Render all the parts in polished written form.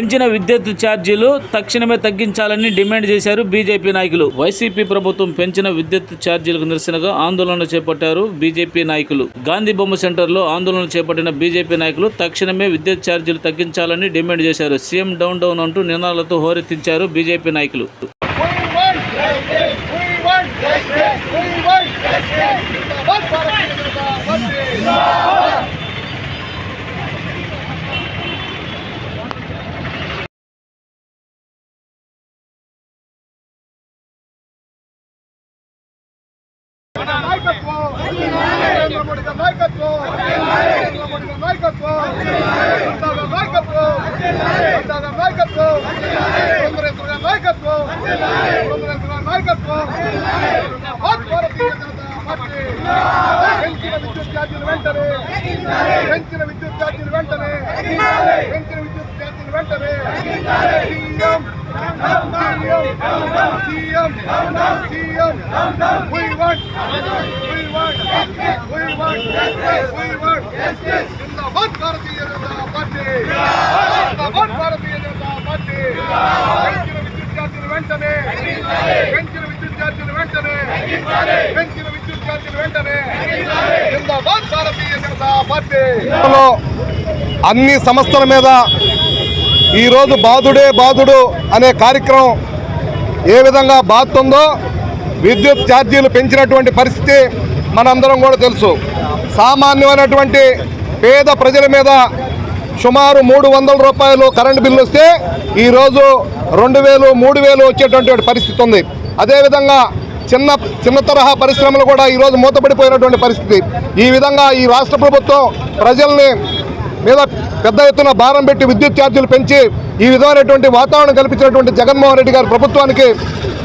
పెంచిన విద్యుత్ ఛార్జీలు తక్షణమే తగ్గించాలని డిమాండ్ చేశారు బీజేపీ నాయకులు. వైసీపీ ప్రభుత్వం పెంచిన విద్యుత్ ఛార్జీలకు నిరసనగా ఆందోళన చేపట్టారు బీజేపీ నాయకులు. గాంధీ బొమ్మ సెంటర్లో ఆందోళన చేపట్టిన బీజేపీ నాయకులు తక్షణమే విద్యుత్ ఛార్జీలు తగ్గించాలని డిమాండ్ చేశారు. సీఎం డౌన్ డౌన్ అంటూ నినాదాలతో హోరెత్తించారు బీజేపీ నాయకులు. అన్ని సంస్థల మీద ఈరోజు బాధుడే బాధుడు అనే కార్యక్రమం ఏ విధంగా బాధుతుందో విద్యుత్ ఛార్జీలు పెంచినటువంటి పరిస్థితి మనందరం కూడా తెలుసు. సామాన్యమైనటువంటి పేద ప్రజల మీద సుమారు 300 రూపాయలు కరెంటు బిల్లు వస్తే ఈరోజు 2000, 3000 వచ్చేటువంటి పరిస్థితి ఉంది. అదేవిధంగా చిన్న తరహా పరిశ్రమలు కూడా ఈరోజు మూతపడిపోయినటువంటి పరిస్థితి. ఈ విధంగా ఈ రాష్ట్ర ప్రభుత్వం ప్రజల్ని మీద పెద్ద ఎత్తున భారం పెట్టి విద్యుత్ ఛార్జీలు పెంచి ఈ విధమైనటువంటి వాతావరణం కల్పించినటువంటి జగన్మోహన్ రెడ్డి గారి ప్రభుత్వానికి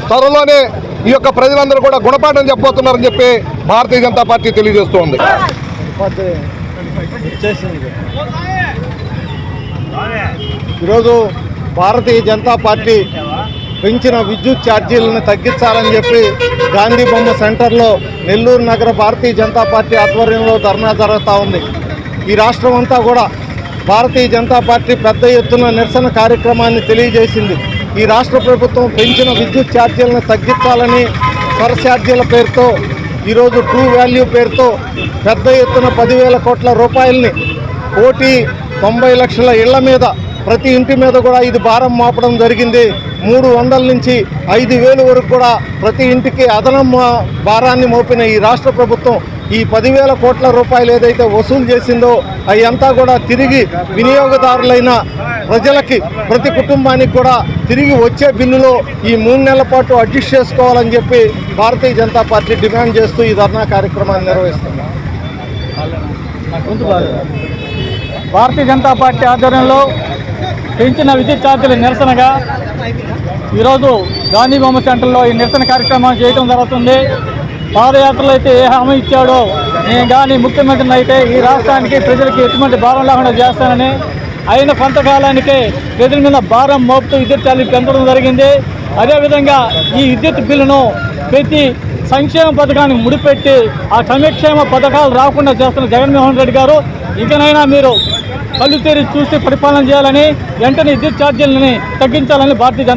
త్వరలోనే ఈ యొక్క ప్రజలందరూ కూడా గుణపాఠం చెప్పబోతున్నారని చెప్పి భారతీయ జనతా పార్టీ తెలియజేస్తోంది. ఈరోజు భారతీయ జనతా పార్టీ పెంచిన విద్యుత్ ఛార్జీలను తగ్గించాలని చెప్పి గాంధీ బొమ్మ సెంటర్లో నెల్లూరు నగర భారతీయ జనతా పార్టీ ఆధ్వర్యంలో ధర్నా జరుగుతూ ఉంది. ఈ రాష్ట్రం అంతా కూడా భారతీయ జనతా పార్టీ పెద్ద ఎత్తున నిరసన కార్యక్రమాన్ని తెలియజేసింది. ఈ రాష్ట్ర ప్రభుత్వం పెంచిన విద్యుత్ ఛార్జీలను తగ్గించాలని సర్ఛార్జీల పేరుతో ఈరోజు ట్రూ వాల్యూ పేరుతో పెద్ద ఎత్తున 10,000 కోట్ల రూపాయలని 1,90,00,000 ఇళ్ల మీద ప్రతి ఇంటి మీద కూడా ఇది భారం మోపడం జరిగింది. 300 నుంచి 5,000 వరకు కూడా ప్రతి ఇంటికి అదనం భారాన్ని మోపిన ఈ రాష్ట్ర ప్రభుత్వం ఈ 10,000 కోట్ల రూపాయలు ఏదైతే వసూలు చేసిందో అవంతా కూడా తిరిగి వినియోగదారులైన ప్రజలకి ప్రతి కుటుంబానికి కూడా తిరిగి వచ్చే బిల్లులో ఈ 3 నెలల పాటు అడ్జస్ట్ చేసుకోవాలని చెప్పి భారతీయ జనతా పార్టీ డిమాండ్ చేస్తూ ఈ ధర్నా కార్యక్రమాన్ని నిర్వహిస్తుంది. భారతీయ జనతా పార్టీ ఆధ్వర్యంలో పెంచిన విద్యుత్ ఛార్జీల నిరసనగా ఈరోజు గాంధీ బొమ్మ సెంటర్లో ఈ నిరసన కార్యక్రమం చేయడం జరుగుతుంది. పాదయాత్రలో అయితే ఏ హామీ ఇచ్చాడో నేను కానీ ముఖ్యమంత్రిని అయితే ఈ రాష్ట్రానికి ప్రజలకి ఎటువంటి భారం లేకుండా చేస్తానని అయిన కొంతకాలానికే ప్రజల మీద భారం మోపుతూ విద్యుత్ ఛార్జీలు పెంచడం జరిగింది. అదేవిధంగా ఈ విద్యుత్ బిల్లును ప్రతి సంక్షేమ పథకానికి ముడిపెట్టి ఆ సంక్షేమ పథకాలు రాకుండా చేస్తున్న జగన్మోహన్ రెడ్డి గారు ఇంకనైనా మీరు కళ్ళు తెరిచి చూసి పరిపాలన చేయాలని వెంటనే విద్యుత్ ఛార్జీలని తగ్గించాలని భారతీయ జనతా